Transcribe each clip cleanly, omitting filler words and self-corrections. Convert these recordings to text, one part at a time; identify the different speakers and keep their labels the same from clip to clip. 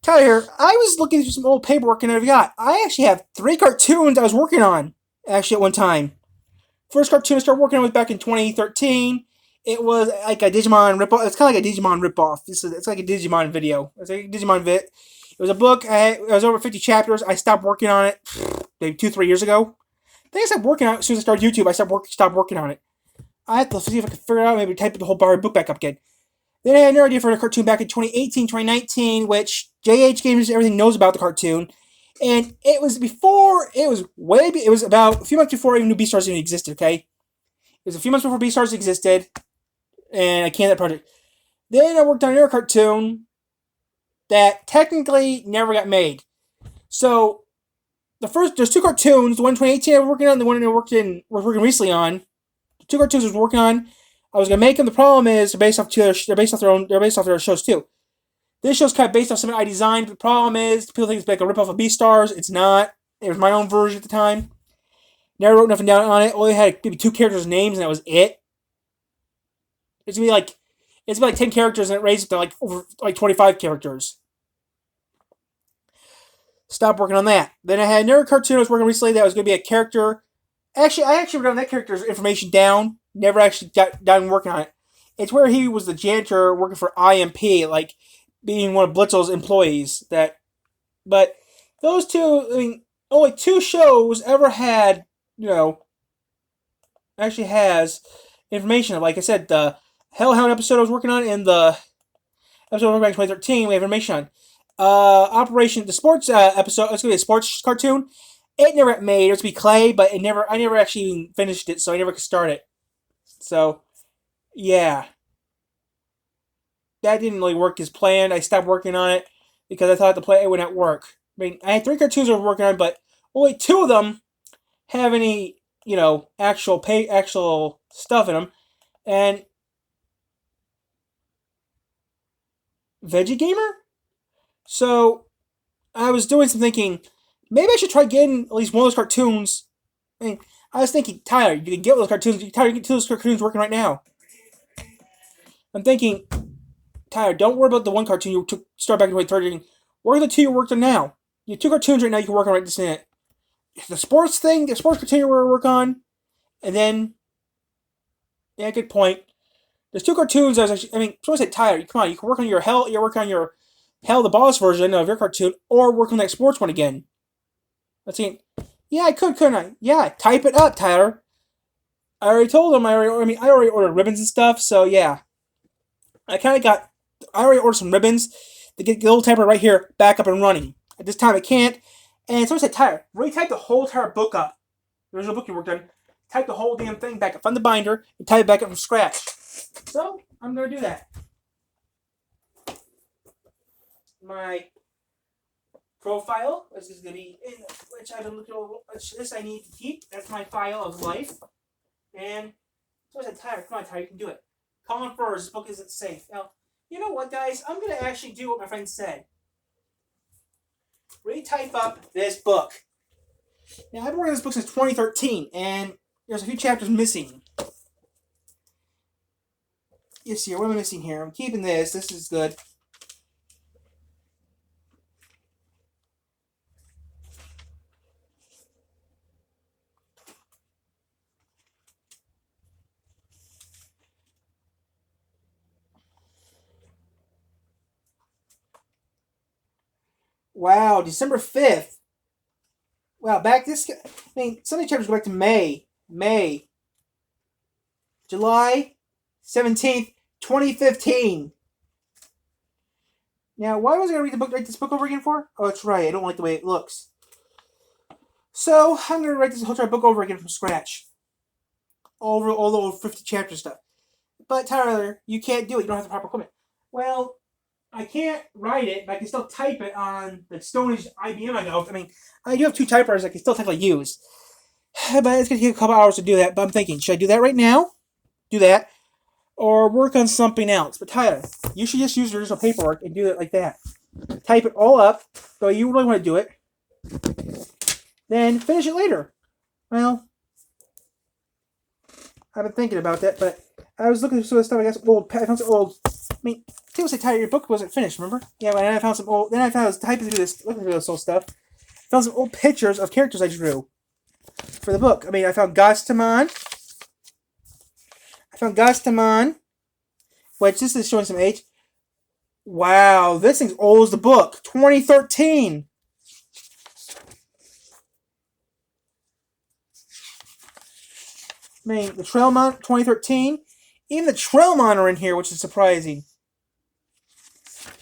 Speaker 1: Tyler here. I was looking through some old paperwork and I got. I actually have 3 cartoons I was working on, actually, at one time. First cartoon I started working on was back in 2013. It was like a Digimon ripoff. It's kind of like a Digimon ripoff. It's like a Digimon video. It's like a Digimon vid. It was a book. It was over 50 chapters. I stopped working on it maybe 2, 3 years ago. I think I stopped working on it as soon as I started YouTube. I stopped working on it. I have to see if I can figure it out. Maybe type the whole book back up again. Then I had another idea for a cartoon back in 2018, 2019, which JH Games Everything knows about the cartoon. And it was before, it was about a few months before even New Beastars even existed, okay? It was a few months before Beastars existed, and I canned that project. Then I worked on another cartoon that technically never got made. So, there's 2 cartoons, the one in 2018 I was working on, and the one I was working recently on. The 2 cartoons I was working on, I was gonna make them. The problem is they're based off their shows too. This show's kind of based off something I designed. But the problem is people think it's like a ripoff of Beastars. It's not. It was my own version at the time. Never wrote nothing down on it. Only had maybe 2 characters' names, and that was it. It's gonna be like 10 characters, and it raised to like over like 25 characters. Stop working on that. Then I had another cartoon I was working on recently that was gonna be a character. Actually, I actually wrote that character's information down. Never actually got down working on it. It's where he was the janitor working for IMP, like being one of Blitzel's employees. But those two, I mean, only 2 shows ever had, actually has information. Like I said, the Hellhound episode I was working on and the episode I was working on in 2013, we have information on. Operation, the sports episode, it's going to be a sports cartoon. It never got made. It was to be Clay, but I never actually finished it, so I never could start it. So, yeah. That didn't really work as planned. I stopped working on it because I thought it would not work. I mean, I had 3 cartoons I was working on, but only 2 of them have any, actual stuff in them. And Veggie Gamer? So, I was doing some thinking, maybe I should try getting at least one of those cartoons. I mean, I was thinking, Tyler, you can get those cartoons. Tyler, you can get 2 of those cartoons working right now. I'm thinking, Tyler, don't worry about the 1 cartoon you took start back in 2013. Work on the 2 you worked on now. You have 2 cartoons right now you can work on right this minute. The sports cartoon you work on, and then, yeah, good point. There's 2 cartoons someone said, Tyler, come on, you can work on your Hell the Boss version of your cartoon, or work on that sports one again. Let's see. Yeah, I could, couldn't I? Yeah, type it up, Tyler. I already told him, I already ordered ribbons and stuff, so yeah. I already ordered some ribbons to get the little typer right here back up and running. At this time, I can't. And someone said, Tyler, retype the whole entire book up. The original book you worked on. Type the whole damn thing back up from the binder and type it back up from scratch. So, I'm going to do that. My profile, which is going to be which I've been looking over, which this I need to keep. That's my file of life. And so I said, Tyler, come on, Tyler, you can do it. Colin Furs, this book isn't safe. Now, you know what, guys? I'm going to actually do what my friend said. Retype up this book. Now, I've been working on this book since 2013, and there's a few chapters missing. Yes, here, what am I missing here? I'm keeping this. This is good. Wow, December 5th. Wow, some of the chapters go back to May. July 17th, 2015. Now, why was I going to write this book over again for? Oh, that's right, I don't like the way it looks. So, I'm going to write this whole entire book over again from scratch. Over all the old 50 chapter stuff. But, Tyler, you can't do it. You don't have the proper equipment. Well, I can't write it, but I can still type it on the Stone Age IBM I got. I mean, I do have 2 typewriters I can still technically use. But it's going to take a couple hours to do that. But I'm thinking, should I do that right now? Do that. Or work on something else. But Tyler, you should just use your original paperwork and do it like that. Type it all up, so you really want to do it. Then finish it later. Well, I've been thinking about that, but I was looking through some of the stuff. I got some old. I found some old. I mean, people say, "Tyler, your book wasn't finished." Remember? Yeah, but then I found some old. Then I was typing through this, looking through this old stuff. Found some old pictures of characters I drew for the book. I mean, I found Gastamon. Which this is showing some age. Wow, this thing's old as the book. 2013. I mean, the Trailmon, 2013. Even the Trailmon are in here, which is surprising.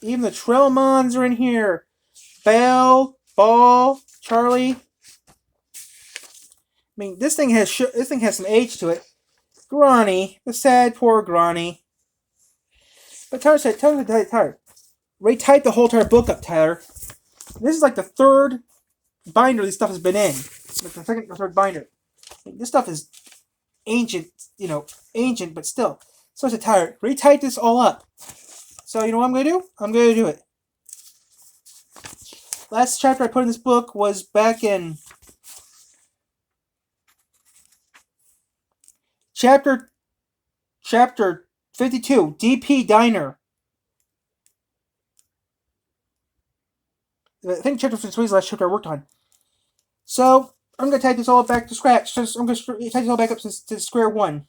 Speaker 1: Even the Trailmons are in here. Belle, Ball, Charlie. I mean, this thing has some age to it. Granny, the sad poor Granny. But Tyler said, Tyler, retype the whole entire book up, Tyler. This is like the third binder this stuff has been in. Like the second or third binder. This stuff is ancient, ancient, but still. So I said, Tyler, retype this all up. So you know what I'm going to do? I'm going to do it. Last chapter I put in this book was back in chapter 52, DP Diner. I think chapter 53 is the last chapter I worked on. So I'm going to type this all back to scratch. I'm going to type this all back up to square one.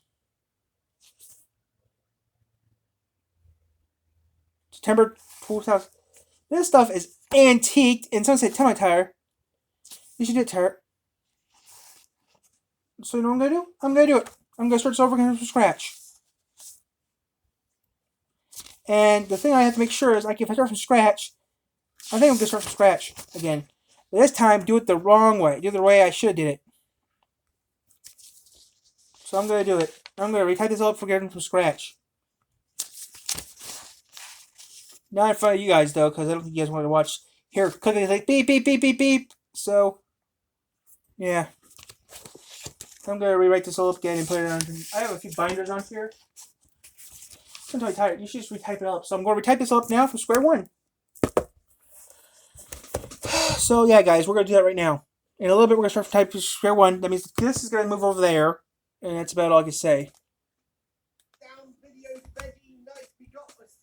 Speaker 1: September 2000. This stuff is antiqued, and someone said, "Tell my Tyler, you should do it, Tyler." So you know what I'm going to do? I'm going to do it. I'm going to start this over again from scratch. And the thing I have to make sure is, like, if I start from scratch, I think I'm going to start from scratch again. But this time, do it the wrong way. Do it the way I should have did it. So I'm going to do it. I'm going to retype this all up again from scratch. Not in front of you guys, though, because I don't think you guys want to watch. Here, cooking is like beep, beep, beep, beep, beep. So, yeah. I'm going to rewrite this all up again and put it on. I have a few binders on here. I'm totally tired. You should just retype it all up. So I'm going to retype this all up now from square one. So, yeah, guys, we're going to do that right now. In a little bit, we're going to start from type square one. That means this is going to move over there. And that's about all I can say.